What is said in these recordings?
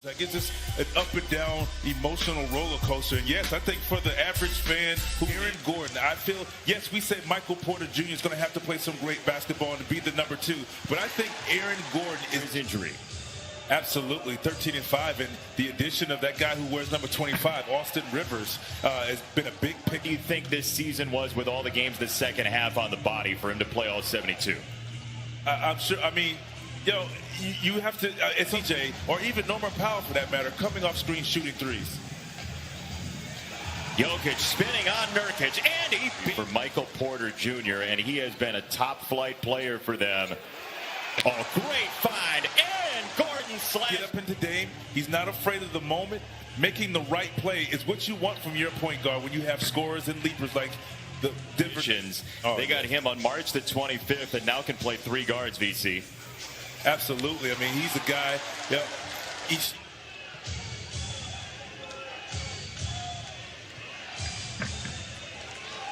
Like it's just an up and down emotional roller coaster. And yes, I think for the average fan, Aaron Gordon, I feel, yes, we say Michael Porter Jr. is going to have to play some great basketball and be the number 2. But I think Aaron Gordon is injury. Absolutely, 13-5, and the addition of that guy who wears number 25, Austin Rivers, has been a big pick. What do you think this season was with all the games the second half on the body for him to play all 72? I'm sure, I mean, you have to, CJ, or even Norman Powell for that matter, coming off screen shooting threes. Jokic spinning on Nurkic, and he for Michael Porter Jr., and he has been a top-flight player for them. Oh, great find, and Gordon slams. Get up into Dame. He's not afraid of the moment. Making the right play is what you want from your point guard when you have scorers and leapers like the divisions. They got him on March the 25th and now can play 3 guards, VC. Absolutely. I mean, he's a guy. Yeah,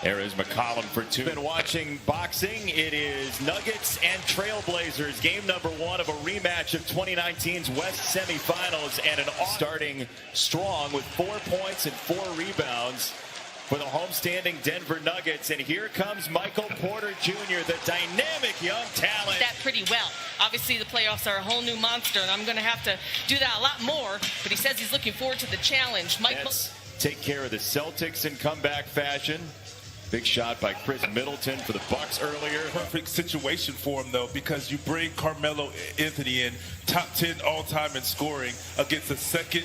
there is McCollum for 2. Been watching boxing. It is Nuggets and Trailblazers. Game number 1 of a rematch of 2019's West semifinals, and an starting strong with 4 points and 4 rebounds for the homestanding Denver Nuggets. And here comes Michael Porter Jr., the dynamic young talent. That pretty well. Obviously, the playoffs are a whole new monster, and I'm going to have to do that a lot more. But he says he's looking forward to the challenge. Michael, take care of the Celtics in comeback fashion. Big shot by Chris Middleton for the Bucks earlier. Perfect situation for him, though, because you bring Carmelo Anthony in, top 10 all-time in scoring, against a second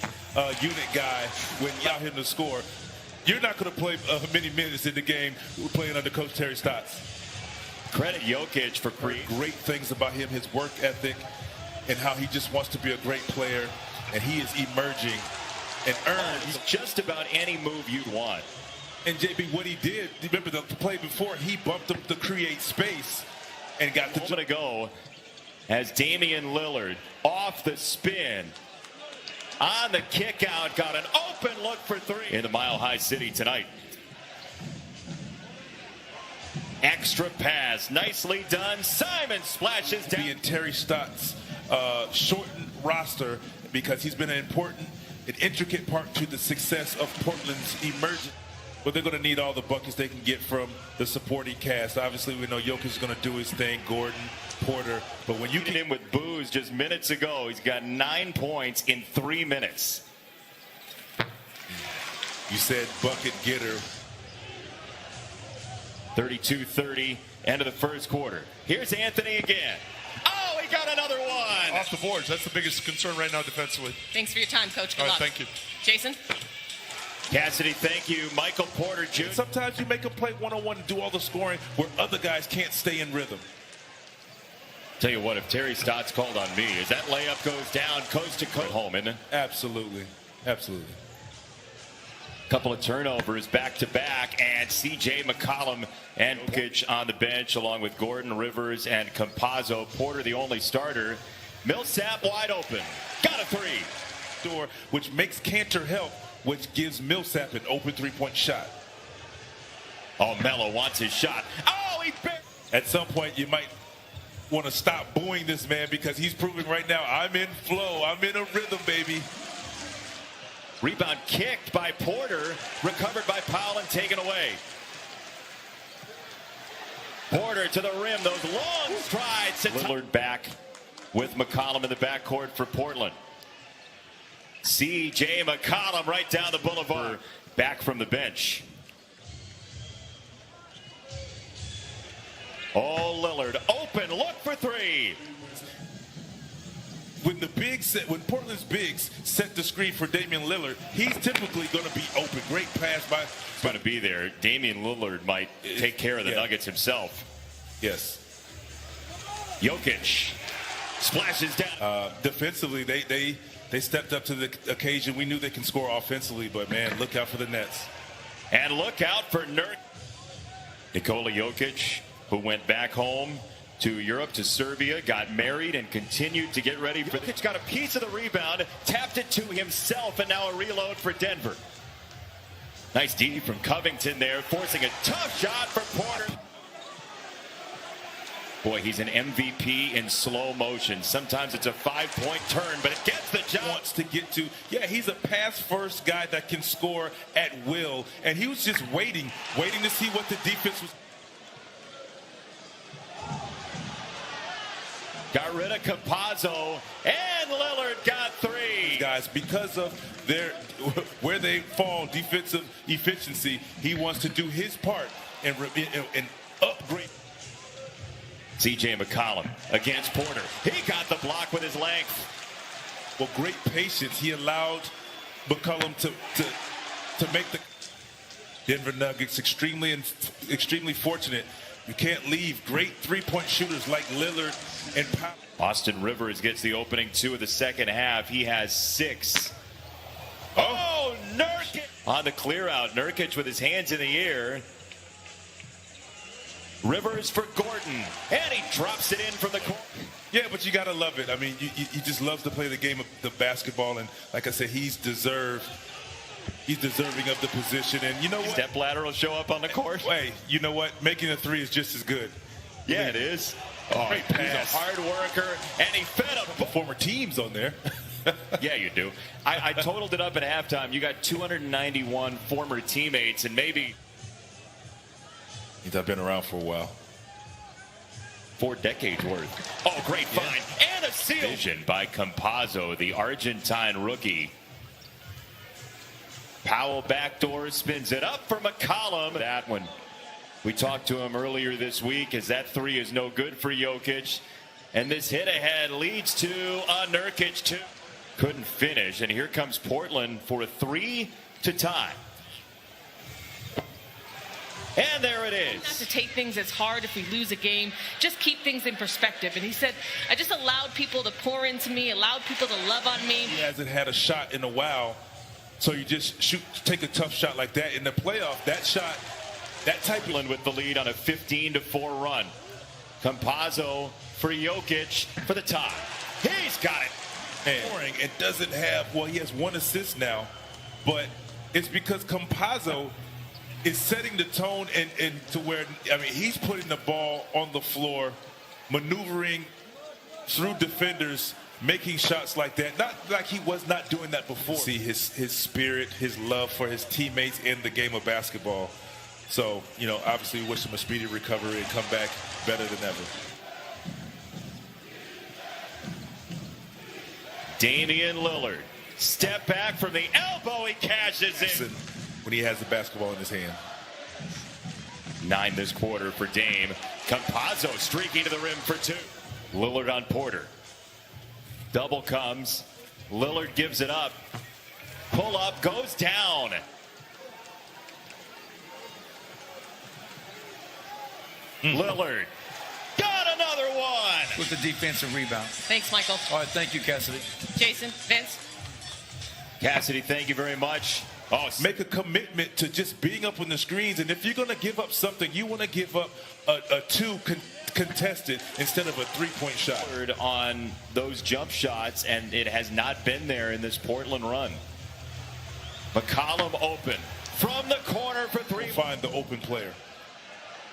unit guy when you allow him to score. You're not going to play many minutes in the game playing under Coach Terry Stotts. Credit Jokic for great things about him, his work ethic, and how he just wants to be a great player, and he is emerging and earns just about any move you'd want. And JB, what he did, remember the play before, he bumped him to create space and got the moment ago as Damian Lillard off the spin on the kick out, got an open look for 3 in the Mile High City tonight. Extra pass, nicely done. Simon splashes down. Being Terry Stotts' shortened roster, because he's been an intricate part to the success of Portland's emergence. But they're going to need all the buckets they can get from the supporting cast. Obviously, we know Jokic is going to do his thing, Gordon, Porter. But when you get him with booze just minutes ago, he's got 9 points in 3 minutes. You said bucket getter. 32-30, end of the first quarter. Here's Anthony again. Oh, he got another one. Off the boards. That's the biggest concern right now defensively. Thanks for your time, Coach. Good luck. Thank you. Jason? Cassidy, thank you. Michael Porter Jr. And sometimes you make them play one-on-one and do all the scoring where other guys can't stay in rhythm. Tell you what, if Terry Stotts called on me, as that layup goes down coast to coast. Home, isn't it? Absolutely. Absolutely. Couple of turnovers back-to-back, and C.J. McCollum and Jokic on the bench, along with Gordon, Rivers, and Campazzo. Porter, the only starter. Millsap wide open. Got a 3. Door, which makes Cantor help, which gives Millsap an open 3-point shot. Oh, Melo wants his shot. Oh, he barely. At some point, you might want to stop booing this man, because he's proving right now, I'm in flow. I'm in a rhythm, baby. Rebound kicked by Porter, recovered by Powell and taken away. Porter to the rim, those long strides. Lillard back with McCollum in the backcourt for Portland. C.J. McCollum right down the boulevard, back from the bench. Oh, Lillard open, look for 3. When Portland's bigs set the screen for Damian Lillard, he's typically going to be open. Great pass by. Going to be there. Damian Lillard might take care of the Nuggets himself. Yes. Jokic splashes down. Defensively, they stepped up to the occasion. We knew they can score offensively, but man, look out for the Nets. And look out for Nikola Jokic, who went back home to Europe, to Serbia, got married, and continued to get ready for. Jokic got a piece of the rebound, tapped it to himself, and now a reload for Denver. Nice D from Covington there, forcing a tough shot for Porter. Boy, he's an MVP in slow motion. Sometimes it's a 5-point turn, but it gets the job. Wants to get to. Yeah, he's a pass-first guy that can score at will, and he was just waiting to see what the defense was. Got rid of Campazzo, and Lillard got 3. Guys, because of where they fall defensive efficiency, he wants to do his part and upgrade. C.J. McCollum against Porter. He got the block with his length. Well, great patience. He allowed McCollum to make the Denver Nuggets extremely fortunate. You can't leave great three-point shooters like Lillard and Powell. Austin Rivers gets the opening 2 of the second half. He has 6. Oh, Nurkic on the clear out. Nurkic with his hands in the air. Rivers for Gordon, and he drops it in from the corner. Yeah, but you gotta love it. I mean, he just loves to play the game of the basketball, and like I said, he's deserving of the position. And you know what? Step ladder will show up on the court. Hey, you know what? Making a 3 is just as good. Yeah, it is. Oh, great pass. He's a hard worker, and he fed up former teams on there. Yeah, you do. I totaled it up at halftime. You got 291 former teammates, and maybe. I've been around for a while. 4 decades worth. Oh, great find. And a steal. Vision by Campazzo, the Argentine rookie. Powell backdoor spins it up for McCollum. That one. We talked to him earlier this week as that 3 is no good for Jokic. And this hit ahead leads to a Nurkic 2. Couldn't finish. And here comes Portland for a 3 to tie. And there it is. Not to take things as hard if we lose a game. Just keep things in perspective. And he said, I just allowed people to pour into me, allowed people to love on me. He hasn't had a shot in a while. So you just take a tough shot like that. In the playoff, that shot, that type of... With the lead on a 15-4 run. Campazzo for Jokic for the tie. He's got it. And it doesn't have, well, he has 1 assist now. But it's because Campazzo is setting the tone and to where, I mean, he's putting the ball on the floor, maneuvering through defenders, making shots like that. Not like he was not doing that before. See his spirit, his love for his teammates in the game of basketball. So, you know, obviously wish him a speedy recovery and come back better than ever. Damian Lillard. Step back from the elbow. He cashes in. When he has the basketball in his hand. 9 this quarter for Dame. Campazzo streaking to the rim for 2. Lillard on Porter. Double comes. Lillard gives it up. Pull up, goes down. Lillard got another one. With the defensive rebound. Thanks, Michael. All right, thank you, Cassidy. Jason, Vince. Cassidy, thank you very much. Oh, make a commitment to just being up on the screens, and if you're going to give up something, you want to give up a 2 contested instead of a 3-point shot. On those jump shots, and it has not been there in this Portland run. McCollum open from the corner for 3. Find the open player.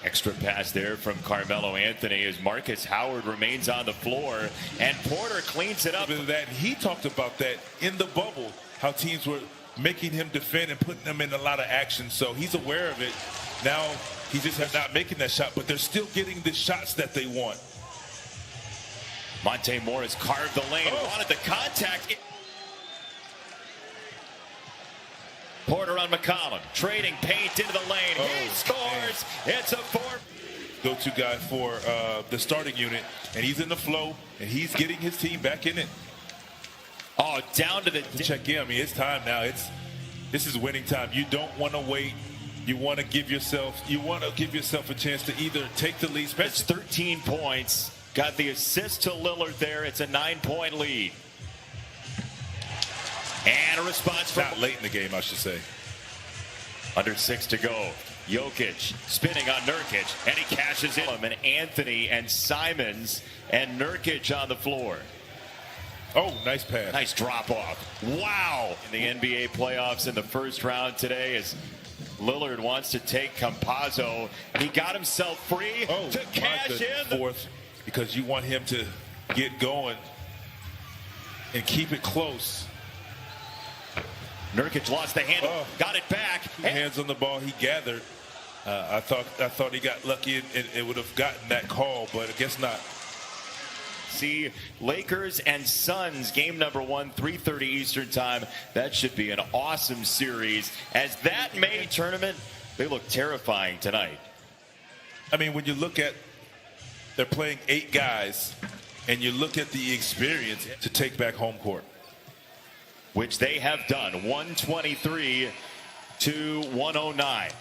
Extra pass there from Carmelo Anthony as Marcus Howard remains on the floor, and Porter cleans it up. That he talked about that in the bubble, how teams were making him defend and putting him in a lot of action. So he's aware of it. Now he just has not making that shot, but they're still getting the shots that they want. Monte Morris carved the lane, wanted the contact. Porter on McCollum, trading paint into the lane. He scores. Man. It's a 4. Go-to guy for the starting unit, and he's in the flow, and he's getting his team back in it. Oh, down to the check in. I mean, it's time now. This is winning time. You don't want to wait. You want to give yourself a chance to either take the lead. That's 13 points. Got the assist to Lillard there. It's a 9-point lead. And a response from not late in the game, I should say. Under 6 to go. Jokic spinning on Nurkic, and he cashes in. And Anthony and Simons and Nurkic on the floor. Oh, nice pass. Nice drop off. Wow. In the NBA playoffs in the first round today is Lillard wants to take Campazzo. He got himself free to cash in. Fourth, because you want him to get going and keep it close. Nurkic lost the handle, got it back. Hands on the ball, he gathered. I thought he got lucky and it would have gotten that call, but I guess not. See, Lakers and Suns, game number 1, 3:30 Eastern time. That should be an awesome series. As that May tournament, they look terrifying tonight. I mean, when you look at, they're playing 8 guys, and you look at the experience to take back home court. Which they have done, 123 to 109.